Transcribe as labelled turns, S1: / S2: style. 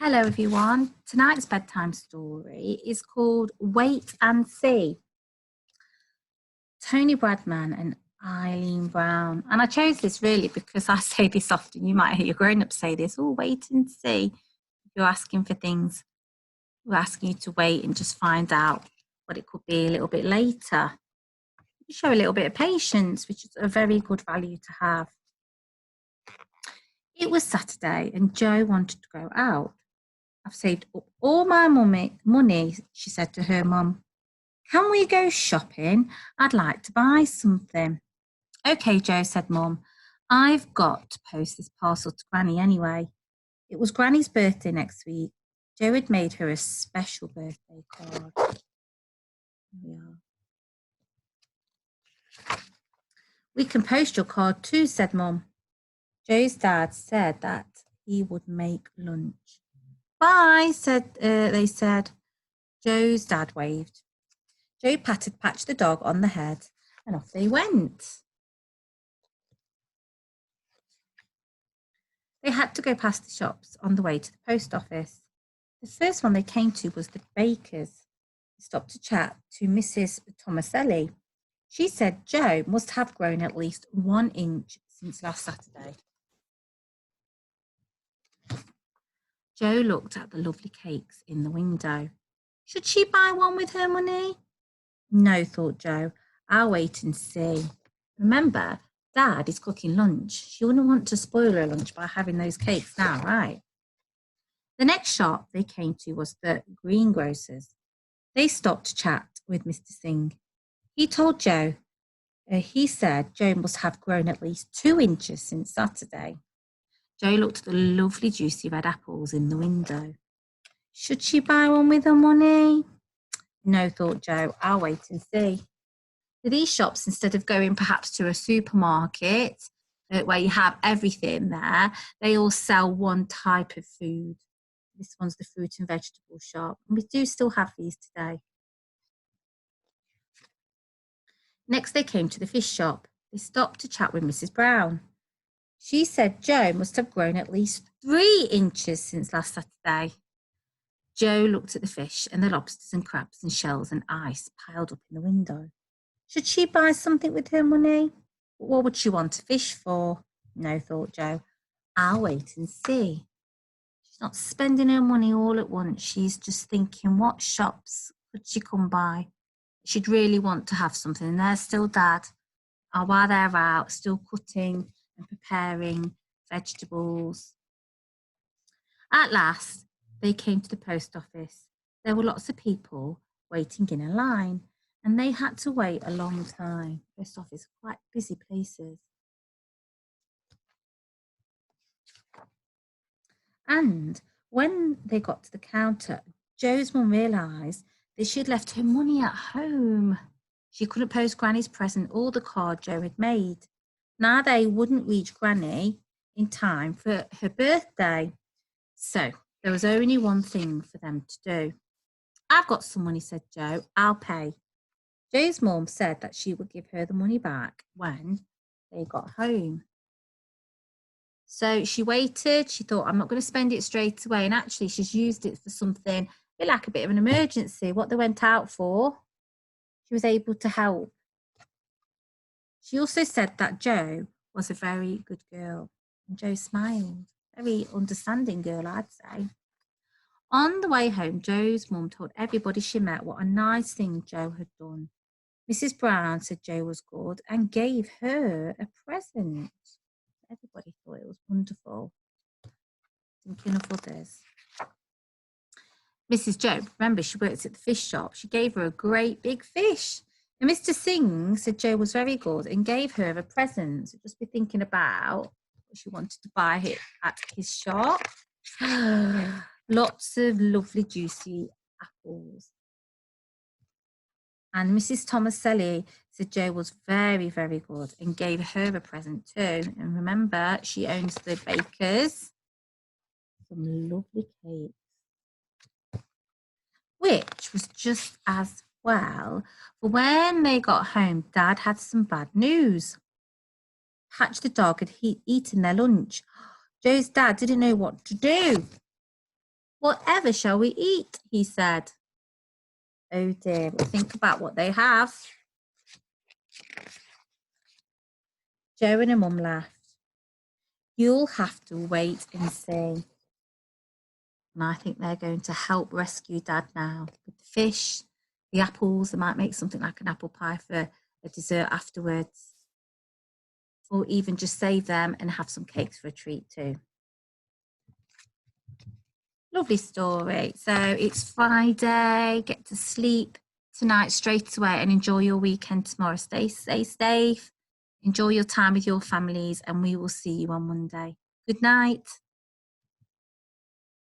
S1: Hello everyone. Tonight's bedtime story is called Wait and See. Tony Bradman and Elieen Browne. And I chose this really because I say this often. You might hear your grown-ups say this, oh, wait and see. You're asking for things. We're asking you to wait and just find out what it could be a little bit later. You show a little bit of patience, which is a very good value to have. It was Saturday and Jo wanted to go out. I've saved up all my money, she said to her mum. Can we go shopping? I'd like to buy something. OK, Jo, said Mum. I've got to post this parcel to Granny anyway. It was Granny's birthday next week. Jo had made her a special birthday card. Here we are. We can post your card too, said Mum. Jo's dad said that he would make lunch. Bye, they said. Jo's dad waved. Jo patched the dog on the head and off they went. They had to go past the shops on the way to the post office. The first one they came to was the baker's. They stopped to chat to Mrs. Tomaselli. She said Jo must have grown at least 1 inch since last Saturday. Jo looked at the lovely cakes in the window. Should she buy one with her money? No, thought Jo. I'll wait and see. Remember, Dad is cooking lunch. She wouldn't want to spoil her lunch by having those cakes now, right? The next shop they came to was the greengrocer's. They stopped to chat with Mr. Singh. He told Jo, he said Jo must have grown at least 2 inches since Saturday. Jo looked at the lovely juicy red apples in the window. Should she buy one with her money? No, thought Jo, I'll wait and see. For these shops, instead of going perhaps to a supermarket where you have everything there, they all sell one type of food. This one's the fruit and vegetable shop. And we do still have these today. Next, they came to the fish shop. They stopped to chat with Mrs. Browne. She said Jo must have grown at least 3 inches since last Saturday. Jo looked at the fish and the lobsters and crabs and shells and ice piled up in the window. Should she buy something with her money? What would she want to fish for? No, thought Jo. I'll wait and see. She's not spending her money all at once. She's just thinking, what shops could she come by? She'd really want to have something. And there's still Dad, while they're out, still cutting and preparing vegetables. At last, they came to the post office. There were lots of people waiting in a line, and they had to wait a long time. Post office, quite busy places. And when they got to the counter, Jo's mum realised that she'd left her money at home. She couldn't post Granny's present or the card Jo had made. Now they wouldn't reach Granny in time for her birthday. So there was only one thing for them to do. I've got some money, said Jo. I'll pay. Jo's mum said that she would give her the money back when they got home. So she waited. She thought, I'm not going to spend it straight away. And actually, she's used it for something like a bit of an emergency. What they went out for, she was able to help. She also said that Jo was a very good girl. And Jo smiled. Very understanding girl, I'd say. On the way home, Jo's mum told everybody she met what a nice thing Jo had done. Mrs. Browne said Jo was good and gave her a present. Everybody thought it was wonderful. Thinking of others. Mrs. Jo, remember, she works at the fish shop. She gave her a great big fish. And Mr. Singh said Jo was very good and gave her a present. So just be thinking about what she wanted to buy it at his shop. Lots of lovely, juicy apples. And Mrs. Tomaselli said Jo was very, very good and gave her a present too. And remember, she owns the baker's. Some lovely cakes, which was just as well. But when they got home, Dad had some bad news. Patch the dog had eaten their lunch. Jo's dad didn't know what to do. Whatever shall we eat? He said. Oh dear, but think about what they have. Joe and her mum laughed. You'll have to wait and see. And I think they're going to help rescue Dad now with the fish, the apples. They might make something like an apple pie for a dessert afterwards. Or even just save them and have some cakes for a treat too. Lovely story. So it's Friday, get to sleep tonight straight away and enjoy your weekend tomorrow. Stay safe, enjoy your time with your families, and we will see you on Monday. Good night.